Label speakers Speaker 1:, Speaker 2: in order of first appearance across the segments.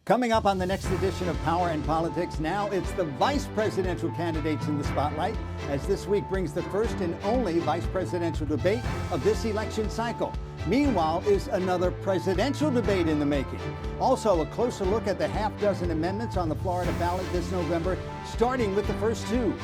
Speaker 1: Coming up on the next edition of Power and Politics, now it's the vice presidential candidates in the spotlight, as this week brings the first and only vice presidential debate of this election cycle. Meanwhile, is another presidential debate in the making. Also, a closer look at the half-dozen amendments on the Florida ballot this November, starting with the first two.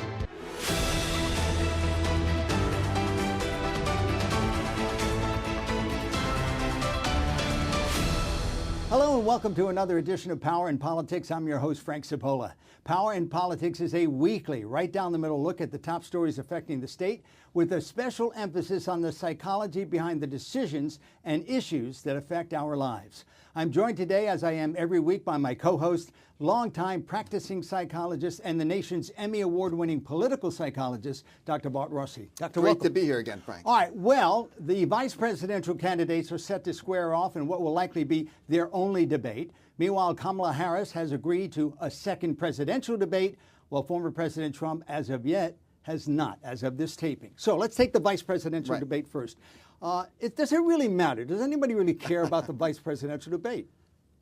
Speaker 1: Hello and welcome to another edition of Power and Politics. I'm your host, Frank Cipolla. Power and Politics is a weekly, right-down-the-middle look at the top stories affecting the state, with a special emphasis on the psychology behind the decisions and issues that affect our lives. I'm joined today, as I am every week, by my co-host, longtime practicing psychologist and the nation's Emmy Award-winning political psychologist, Dr. Bart Rossi. Dr.
Speaker 2: Great to be here again, Frank.
Speaker 1: All right, well, the vice presidential candidates are set to square off in what will likely be their only debate. Meanwhile, Kamala Harris has agreed to a second presidential debate, while former President Trump, as of yet, has not, as of this taping. So let's take the vice presidential debate first. Does it really matter? Does anybody really care about the vice presidential debate?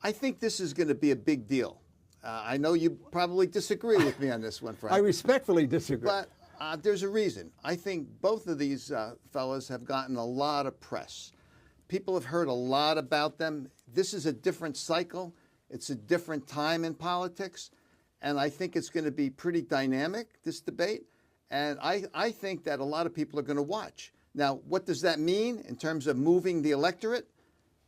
Speaker 2: I think this is going to be a big deal. I know you probably disagree with me on this one, Frank.
Speaker 1: I respectfully disagree.
Speaker 2: But there's a reason. I think both of these fellas have gotten a lot of press. People have heard a lot about them. This is a different cycle. It's a different time in politics. And I think it's going to be pretty dynamic, this debate. And I think that a lot of people are going to watch. Now, what does that mean in terms of moving the electorate?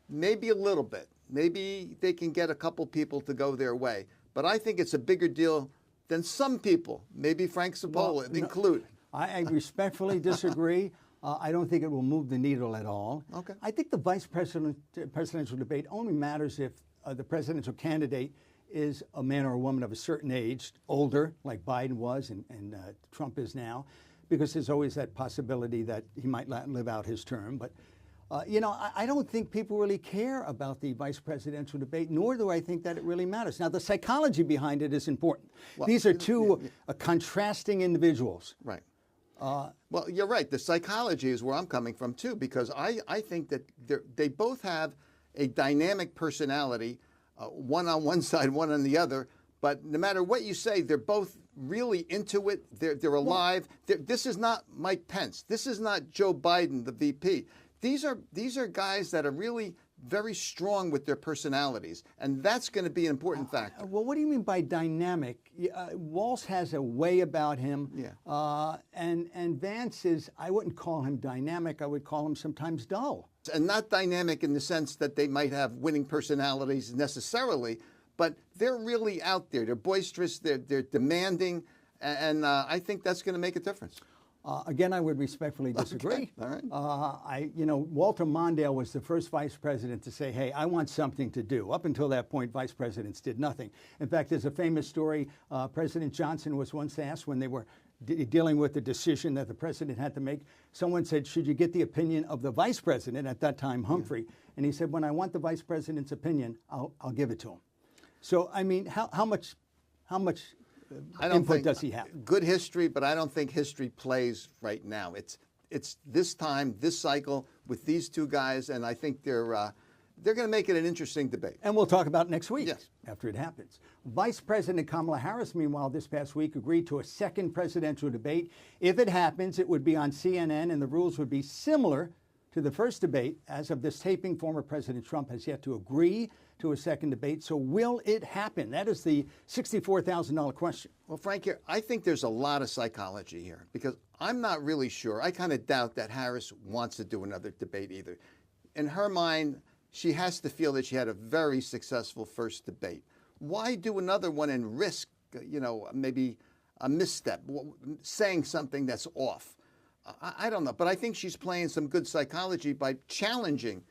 Speaker 2: Maybe a little bit. Maybe they can get a couple people to go their way. But I think it's a bigger deal than some people, maybe Frank Cipolla included.
Speaker 1: I respectfully disagree. I don't think it will move the needle at all.
Speaker 2: Okay.
Speaker 1: I think the vice presidential debate only matters if the presidential candidate is a man or a woman of a certain age, older, like Biden was and Trump is now, because there's always that possibility that he might not live out his term. But, I don't think people really care about the vice presidential debate, nor do I think that it really matters. Now, the psychology behind it is important. Well, these are two contrasting individuals.
Speaker 2: Right. Well, you're right. The psychology is where I'm coming from, too, because I think that they both have a dynamic personality, one on one side, one on the other. But no matter what you say, they're both really into it. They're alive. This is not Mike Pence. This is not Joe Biden, the VP. These are guys that are really very strong with their personalities, and that's going to be an important factor.
Speaker 1: Well, what do you mean by dynamic? Walz has a way about him, and Vance is, I wouldn't call him dynamic. I would call him sometimes dull.
Speaker 2: And not dynamic in the sense that they might have winning personalities necessarily, but they're really out there. They're boisterous. They're demanding, and I think that's going to make a difference.
Speaker 1: Again, I would respectfully disagree.
Speaker 2: Okay. All right.
Speaker 1: Walter Mondale was the first vice president to say, hey, I want something to do. Up until that point, vice presidents did nothing. In fact, there's a famous story. President Johnson was once asked when they were dealing with the decision that the president had to make. Someone said, should you get the opinion of the vice president, at that time, Humphrey? Yeah. And he said, when I want the vice president's opinion, I'll give it to him. So, I mean, how much input does he have?
Speaker 2: Good history, but I don't think history plays right now. It's this time, this cycle with these two guys, and I think they're going to make it an interesting debate.
Speaker 1: And we'll talk about it next week
Speaker 2: after
Speaker 1: it happens. Vice President Kamala Harris, meanwhile, this past week agreed to a second presidential debate. If it happens, it would be on CNN, and the rules would be similar to the first debate. As of this taping, former President Trump has yet to agree to a second debate. So will it happen? That is the $64,000 question.
Speaker 2: Well, Frank, I think there's a lot of psychology here because I'm not really sure. I kind of doubt that Harris wants to do another debate either. In her mind, she has to feel that she had a very successful first debate. Why do another one and risk, maybe a misstep, saying something that's off? I don't know, but I think she's playing some good psychology by challenging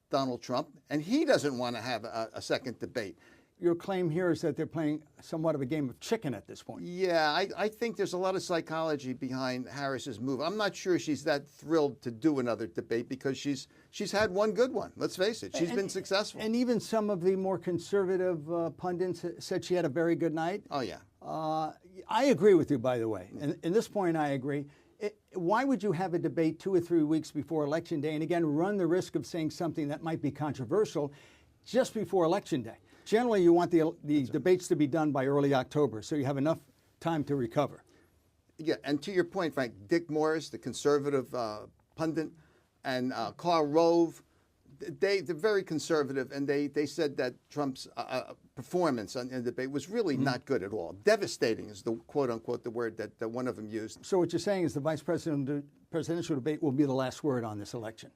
Speaker 2: Donald Trump, and he doesn't want to have a second debate.
Speaker 1: Your claim here is that they're playing somewhat of a game of chicken at this point.
Speaker 2: Yeah, I think there's a lot of psychology behind Harris's move. I'm not sure she's that thrilled to do another debate because she's had one good one. Let's face it, she's been successful.
Speaker 1: And even some of the more conservative pundits said she had a very good night.
Speaker 2: Oh, yeah.
Speaker 1: I agree with you, by the way. And in this point, I agree. Why would you have a debate 2 or 3 weeks before Election Day and, again, run the risk of saying something that might be controversial just before Election Day? Generally, you want the debates to be done by early October, so you have enough time to recover.
Speaker 2: Yeah, and to your point, Frank, Dick Morris, the conservative pundit, and Karl Rove, they're very conservative, and they said that Trump's performance in the debate was really not good at all. Devastating is the quote-unquote the word that one of them used.
Speaker 1: So what you're saying is the presidential debate will be the last word on this election?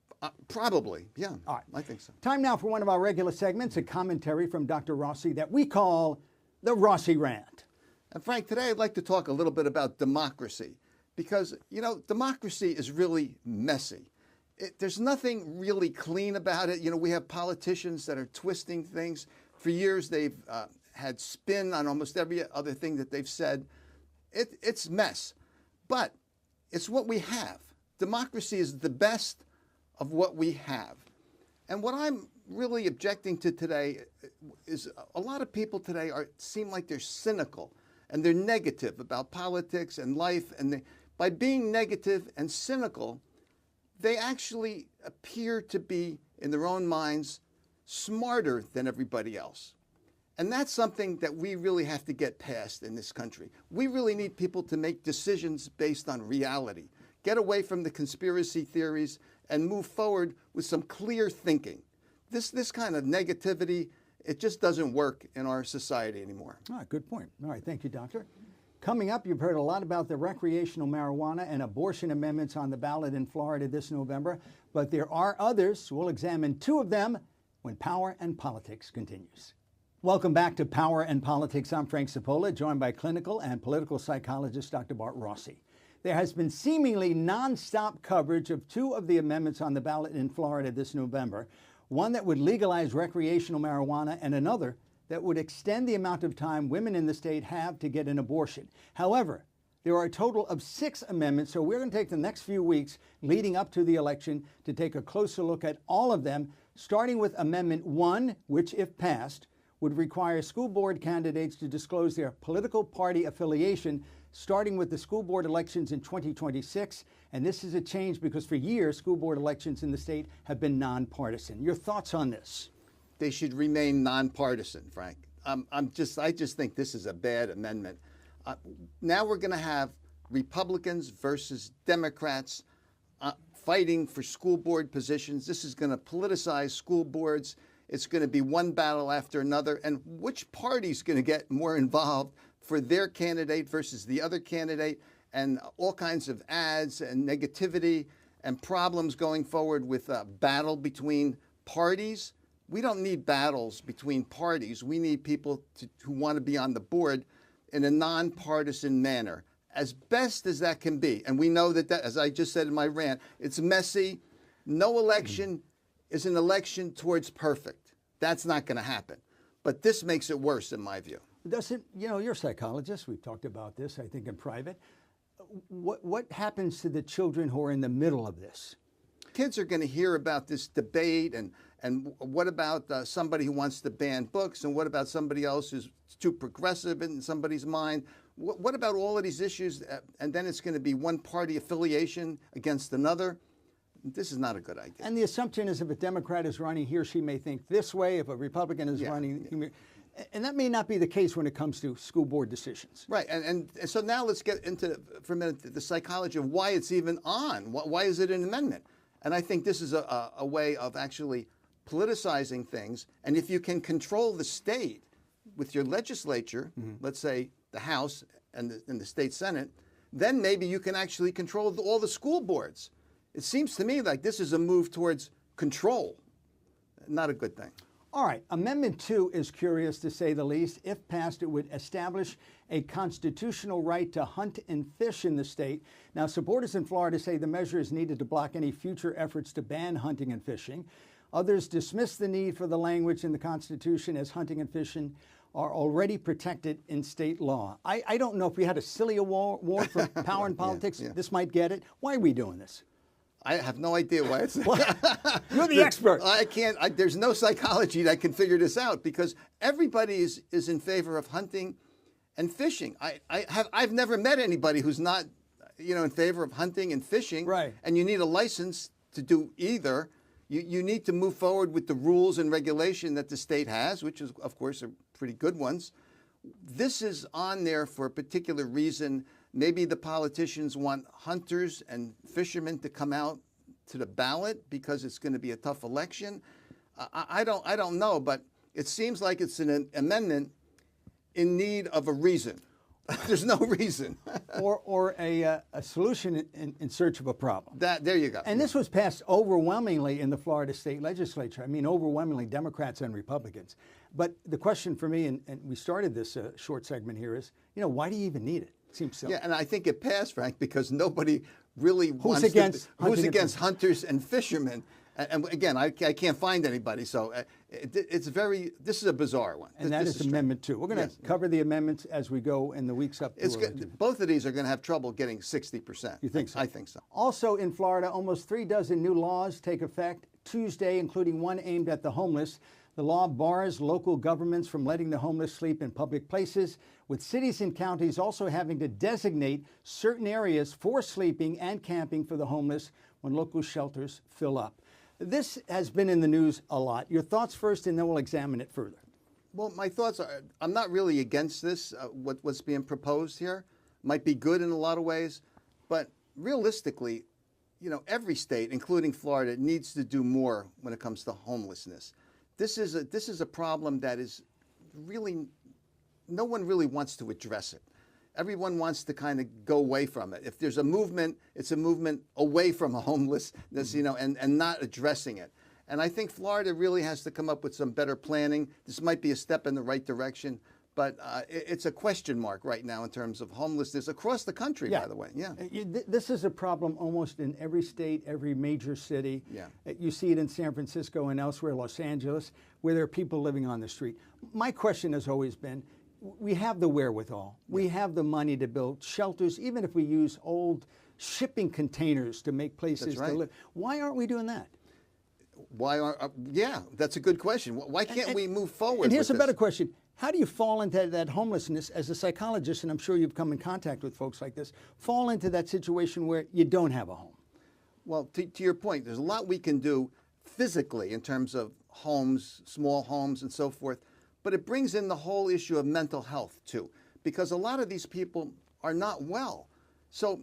Speaker 2: Probably, yeah.
Speaker 1: All right.
Speaker 2: I think so.
Speaker 1: Time now for one of our regular segments, a commentary from Dr. Rossi that we call the Rossi Rant.
Speaker 2: And Frank, today I'd like to talk a little bit about democracy because, you know, democracy is really messy. There's nothing really clean about it. You know, we have politicians that are twisting things. For years, they've had spin on almost every other thing that they've said. It's mess. But it's what we have. Democracy is the best of what we have. And what I'm really objecting to today is a lot of people today seem like they're cynical and they're negative about politics and life. And by being negative and cynical, they actually appear to be, in their own minds, smarter than everybody else. And that's something that we really have to get past in this country. We really need people to make decisions based on reality. Get away from the conspiracy theories and move forward with some clear thinking. This kind of negativity, it just doesn't work in our society anymore.
Speaker 1: Good point. All right, thank you, Doctor. Coming up, you've heard a lot about the recreational marijuana and abortion amendments on the ballot in Florida this November, but there are others. We'll examine two of them when Power and Politics continues. Welcome back to Power and Politics. I'm Frank Cipolla, joined by clinical and political psychologist Dr. Bart Rossi. There has been seemingly nonstop coverage of two of the amendments on the ballot in Florida this November, one that would legalize recreational marijuana and another that would extend the amount of time women in the state have to get an abortion. However, there are a total of 6 amendments, so we're going to take the next few weeks leading up to the election to take a closer look at all of them, starting with Amendment 1, which, if passed, would require school board candidates to disclose their political party affiliation, starting with the school board elections in 2026. And this is a change because for years, school board elections in the state have been nonpartisan. Your thoughts on this?
Speaker 2: They should remain nonpartisan, Frank. I just think this is a bad amendment. Now we're going to have Republicans versus Democrats fighting for school board positions. This is going to politicize school boards. It's going to be one battle after another. And which party's going to get more involved for their candidate versus the other candidate, and all kinds of ads and negativity and problems going forward with a battle between parties. We don't need battles between parties. We need people who want to be on the board in a nonpartisan manner, as best as that can be. And we know that, as I just said in my rant, it's messy. No election is an election towards perfect. That's not going to happen. But this makes it worse, in my view.
Speaker 1: Doesn't, you're a psychologist. We've talked about this, I think, in private. What happens to the children who are in the middle of this?
Speaker 2: Kids are going to hear about this debate, and what about somebody who wants to ban books, and what about somebody else who's too progressive in somebody's mind? What about all of these issues? And then it's going to be one party affiliation against another. This is not a good idea.
Speaker 1: And the assumption is if a Democrat is running, he or she may think this way. If a Republican is running, and that may not be the case when it comes to school board decisions.
Speaker 2: Right. And so now let's get into, for a minute, the psychology of why it's even on. Why is it an amendment? And I think this is a way of actually politicizing things. And if you can control the state with your legislature, let's say the House and the state Senate, then maybe you can actually control all the school boards. It seems to me like this is a move towards control. Not a good thing.
Speaker 1: All right. Amendment 2 is curious, to say the least. If passed, it would establish a constitutional right to hunt and fish in the state. Now, supporters in Florida say the measure is needed to block any future efforts to ban hunting and fishing. Others dismiss the need for the language in the Constitution, as hunting and fishing are already protected in state law. I don't know if we had a silly award for Power and Politics. This might get it. Why are we doing this?
Speaker 2: I have no idea why it's.
Speaker 1: You're the expert.
Speaker 2: I can't. There's no psychology that can figure this out, because everybody is in favor of hunting and fishing. I've never met anybody who's not, in favor of hunting and fishing.
Speaker 1: Right.
Speaker 2: And you need a license to do either. You need to move forward with the rules and regulation that the state has, which is, of course, are pretty good ones. This is on there for a particular reason. Maybe the politicians want hunters and fishermen to come out to the ballot because it's going to be a tough election. I don't know, but it seems like it's an amendment in need of a reason. There's no reason.
Speaker 1: or a solution in search of a problem.
Speaker 2: There you go.
Speaker 1: And this was passed overwhelmingly in the Florida state legislature. I mean, overwhelmingly Democrats and Republicans. But the question for me, and we started this short segment here, is, why do you even need it? It seems silly.
Speaker 2: Yeah, and I think it passed, Frank, because nobody really
Speaker 1: who's against
Speaker 2: hunters and fishermen. And again, I can't find anybody, so this is a bizarre one.
Speaker 1: And that is Amendment 2. We're going to cover the amendments as we go in the weeks up to
Speaker 2: both of these are going to have trouble getting 60%.
Speaker 1: You think so?
Speaker 2: I think so.
Speaker 1: Also in Florida, almost 3 dozen new laws take effect Tuesday, including one aimed at the homeless. The law bars local governments from letting the homeless sleep in public places, with cities and counties also having to designate certain areas for sleeping and camping for the homeless when local shelters fill up. This has been in the news a lot. Your thoughts first, and then we'll examine it further.
Speaker 2: Well, my thoughts are, I'm not really against this. What's being proposed here might be good in a lot of ways, but realistically, every state, including Florida, needs to do more when it comes to homelessness. This is a problem that is really, no one really wants to address it. Everyone wants to kind of go away from it. If there's a movement, it's a movement away from homelessness, and not addressing it. And I think Florida really has to come up with some better planning. This might be a step in the right direction, but it's a question mark right now in terms of homelessness across the country, by the way. Yeah.
Speaker 1: This is a problem almost in every state, every major city.
Speaker 2: Yeah.
Speaker 1: You see it in San Francisco and elsewhere, Los Angeles, where there are people living on the street. My question has always been, we have the wherewithal. We have the money to build shelters, even if we use old shipping containers to make places to live. Why aren't we doing that?
Speaker 2: Yeah, that's a good question. Why can't we move forward?
Speaker 1: And here's a better question. How do you fall into that homelessness as a psychologist, and I'm sure you've come in contact with folks like this, fall into that situation where you don't have a home?
Speaker 2: Well, to your point, there's a lot we can do physically in terms of homes, small homes and so forth, but it brings in the whole issue of mental health too, because a lot of these people are not well. So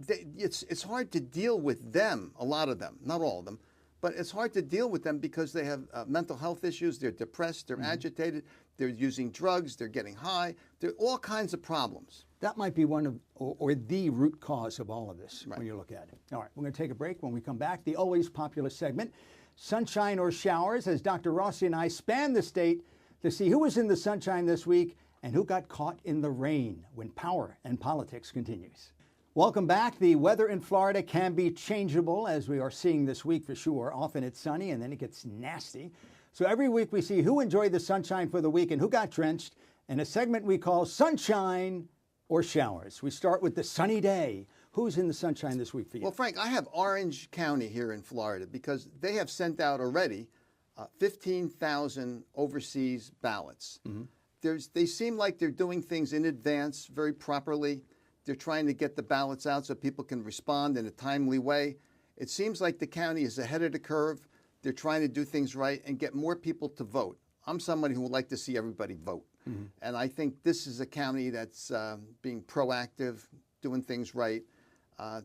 Speaker 2: it's hard to deal with them, a lot of them, not all of them, but it's hard to deal with them because they have mental health issues, they're depressed, they're agitated, they're using drugs, they're getting high, there are all kinds of problems.
Speaker 1: That might be one of, or the root cause of all of this when you look at it. All right, we're going to take a break. When we come back, the always popular segment, Sunshine or Showers, as Dr. Rossi and I span the state to see who was in the sunshine this week and who got caught in the rain when Power and Politics continues. Welcome back. The weather in Florida can be changeable, as we are seeing this week for sure. Often it's sunny and then it gets nasty. So every week we see who enjoyed the sunshine for the week and who got drenched in a segment we call Sunshine or Showers. We start with the sunny day. Who's in the sunshine this week for you?
Speaker 2: Well, Frank, I have Orange County here in Florida because they have sent out already 15,000 overseas ballots. They seem like they're doing things in advance very properly. They're trying to get the ballots out so people can respond in a timely way. It seems like the county is ahead of the curve. They're trying to do things right and get more people to vote. I'm somebody who would like to see everybody vote. And I think this is a county that's being proactive, doing things right.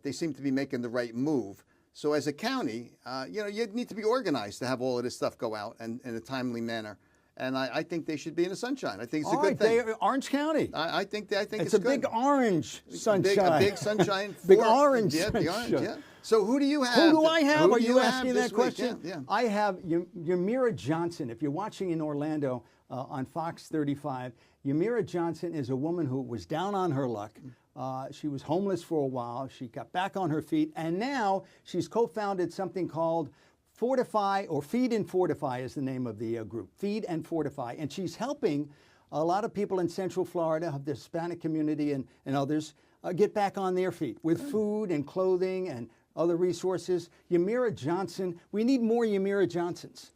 Speaker 2: They seem to be making the right move. So as a county, you need to be organized to have all of this stuff go out and in a timely manner. And I think they should be in the sunshine. I think it's a good thing.
Speaker 1: Orange County.
Speaker 2: I think it's
Speaker 1: a
Speaker 2: good.
Speaker 1: Big orange sunshine.
Speaker 2: A big sunshine.
Speaker 1: Big orange
Speaker 2: sunshine.
Speaker 1: The
Speaker 2: orange, yeah. So who do you have?
Speaker 1: Who do I have? Are you asking that question?
Speaker 2: Yeah.
Speaker 1: I have Yamira Johnson. If you're watching in Orlando on Fox 35, Yamira Johnson is a woman who was down on her luck. She was homeless for a while. She got back on her feet, and now she's co-founded something called Fortify, or Feed and Fortify is the name of the group, Feed and Fortify. And she's helping a lot of people in Central Florida, of the Hispanic community and others, get back on their feet with food and clothing and other resources. Yamira Johnson, we need more Yamira Johnsons.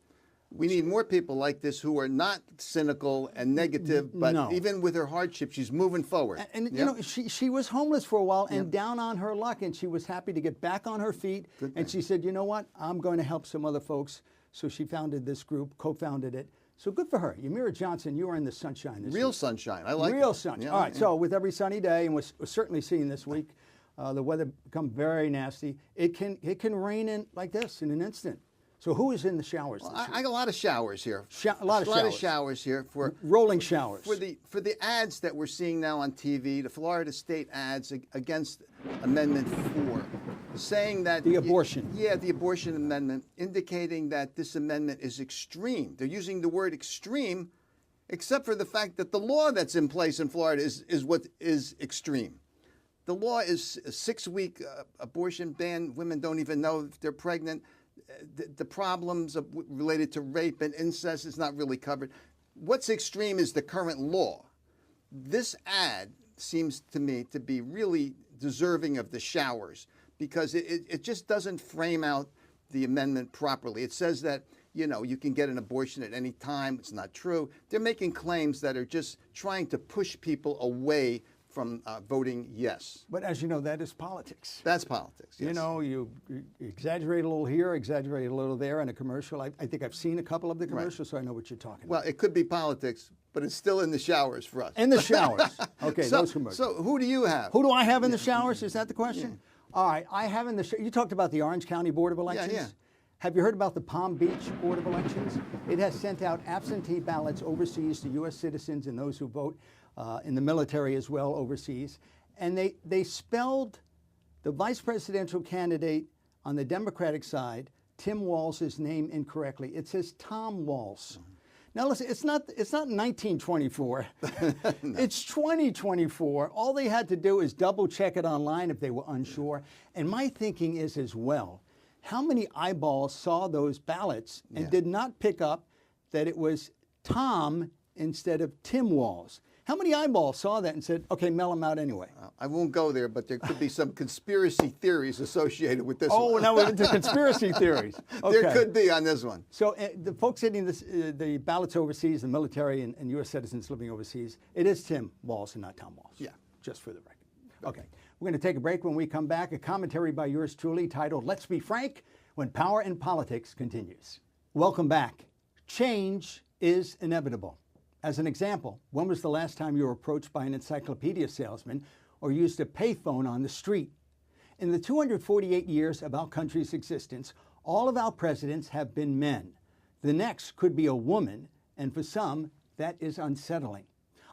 Speaker 2: We need more people like this who are not cynical and negative, but
Speaker 1: No.
Speaker 2: even with her hardship, she's moving forward.
Speaker 1: And you
Speaker 2: Yep.
Speaker 1: know, she was homeless for a while and down on her luck, and she was happy to get back on her feet.
Speaker 2: Good
Speaker 1: And
Speaker 2: thing.
Speaker 1: she said, you know what, I'm going to help some other folks. So she founded this group, co-founded it. So good for her. Yamira Johnson, you are in the sunshine this
Speaker 2: Real
Speaker 1: week.
Speaker 2: sunshine. I like
Speaker 1: Real
Speaker 2: it.
Speaker 1: sunshine.
Speaker 2: Yeah,
Speaker 1: All right,
Speaker 2: yeah.
Speaker 1: so with every sunny day, and we're certainly seeing this week, the weather become very nasty. It can rain in like this in an instant. So who is in the showers this
Speaker 2: I
Speaker 1: week?
Speaker 2: got a lot of showers here.
Speaker 1: A lot of
Speaker 2: showers here for
Speaker 1: Rolling showers.
Speaker 2: for the ads that we're seeing now on TV, the Florida State ads against Amendment 4, saying that
Speaker 1: The abortion.
Speaker 2: the abortion amendment, indicating that this amendment is extreme. They're using the word extreme, except for the fact that the law that's in place in Florida is what is extreme. The law is a 6-week abortion ban. Women don't even know if they're pregnant. The problems related to rape and incest is not really covered. What's extreme is the current law. This ad seems to me to be really deserving of the showers because it just doesn't frame out the amendment properly. It says that, you know, you can get an abortion at any time. It's not true. They're making claims that are just trying to push people away from voting yes.
Speaker 1: But as you know, that is politics.
Speaker 2: That's politics. Yes.
Speaker 1: You know, you exaggerate a little here, exaggerate a little there in a commercial. I think I've seen a couple of the commercials, so I know what you're talking
Speaker 2: Well,
Speaker 1: about.
Speaker 2: it could be politics, but it's still in the showers for us.
Speaker 1: In the showers. Okay,
Speaker 2: so,
Speaker 1: those commercials.
Speaker 2: So who do you have?
Speaker 1: Who do I have in the showers? Is that the question? All right, I have in the you talked about the Orange County Board of Elections.
Speaker 2: yeah.
Speaker 1: Have you heard about the Palm Beach Board of Elections? It has sent out absentee ballots overseas to U.S. citizens and those who vote in the military as well overseas. And they spelled the vice presidential candidate on the Democratic side, Tim Walz's name incorrectly. It says Tom Walz. Now listen, it's not 1924. It's 2024. All they had to do is double check it online if they were unsure. And my thinking is as well, how many eyeballs saw those ballots and did not pick up that it was Tom instead of Tim Walz? How many eyeballs saw that and said, okay, mail them out anyway?
Speaker 2: I won't go there, but there could be some conspiracy theories associated with this
Speaker 1: Oh,
Speaker 2: one.
Speaker 1: now we're into conspiracy theories. Okay.
Speaker 2: There could be on this one.
Speaker 1: So the folks sending the ballots overseas, the military and U.S. citizens living overseas, it is Tim Walz and not Tom Walz.
Speaker 2: Yeah.
Speaker 1: Just for the record. Okay. We're going to take a break. When we come back, a commentary by yours truly titled, Let's Be Frank, When Power in Politics Continues. Welcome back. Change is inevitable. As an example, when was the last time you were approached by an encyclopedia salesman or used a payphone on the street? In the 248 years of our country's existence, all of our presidents have been men. The next could be a woman, and for some, that is unsettling.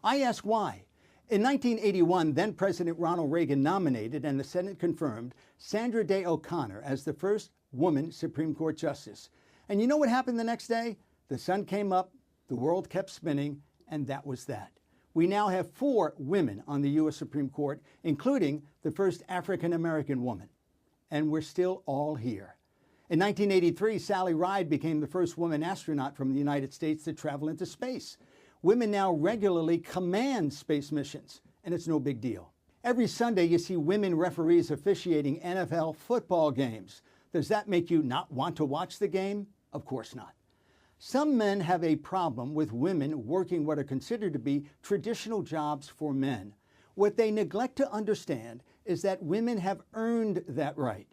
Speaker 1: I ask why. In 1981, then President Ronald Reagan nominated and the Senate confirmed Sandra Day O'Connor as the first woman Supreme Court Justice. And you know what happened the next day? The sun came up, the world kept spinning, and that was that. We now have 4 women on the U.S. Supreme Court, including the first African-American woman. And we're still all here. In 1983, Sally Ride became the first woman astronaut from the United States to travel into space. Women now regularly command space missions, and it's no big deal. Every Sunday, you see women referees officiating NFL football games. Does that make you not want to watch the game? Of course not. Some men have a problem with women working what are considered to be traditional jobs for men. What they neglect to understand is that women have earned that right.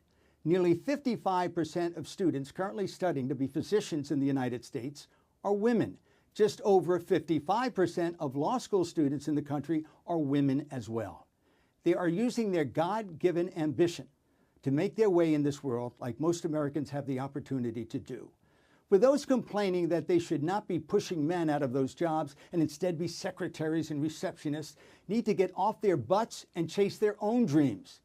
Speaker 1: Nearly 55% of students currently studying to be physicians in the United States are women. Just over 55% of law school students in the country are women as well. They are using their God-given ambition to make their way in this world like most Americans have the opportunity to do. For those complaining that they should not be pushing men out of those jobs and instead be secretaries and receptionists need to get off their butts and chase their own dreams.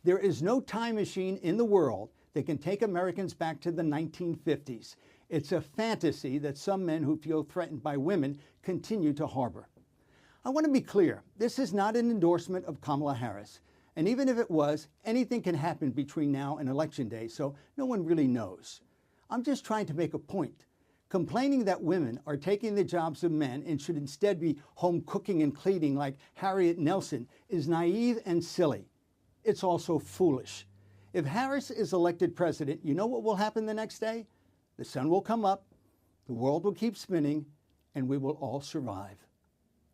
Speaker 1: There is no time machine in the world that can take Americans back to the 1950s. It's a fantasy that some men who feel threatened by women continue to harbor. I want to be clear, this is not an endorsement of Kamala Harris. And even if it was, anything can happen between now and Election Day, so no one really knows. I'm just trying to make a point. Complaining that women are taking the jobs of men and should instead be home cooking and cleaning like Harriet Nelson is naive and silly. It's also foolish. If Harris is elected president, you know what will happen the next day? The sun will come up, the world will keep spinning, and we will all survive.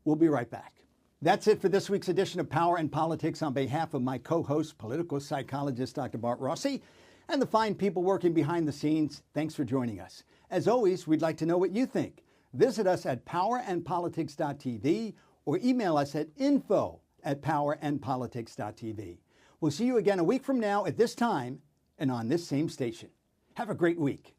Speaker 1: We'll be right back. That's it for this week's edition of Power and Politics. On behalf of my co-host, political psychologist Dr. Bart Rossi, and the fine people working behind the scenes, thanks for joining us. As always, we'd like to know what you think. Visit us at powerandpolitics.tv or email us at info@powerandpolitics.tv. We'll see you again a week from now at this time and on this same station. Have a great week.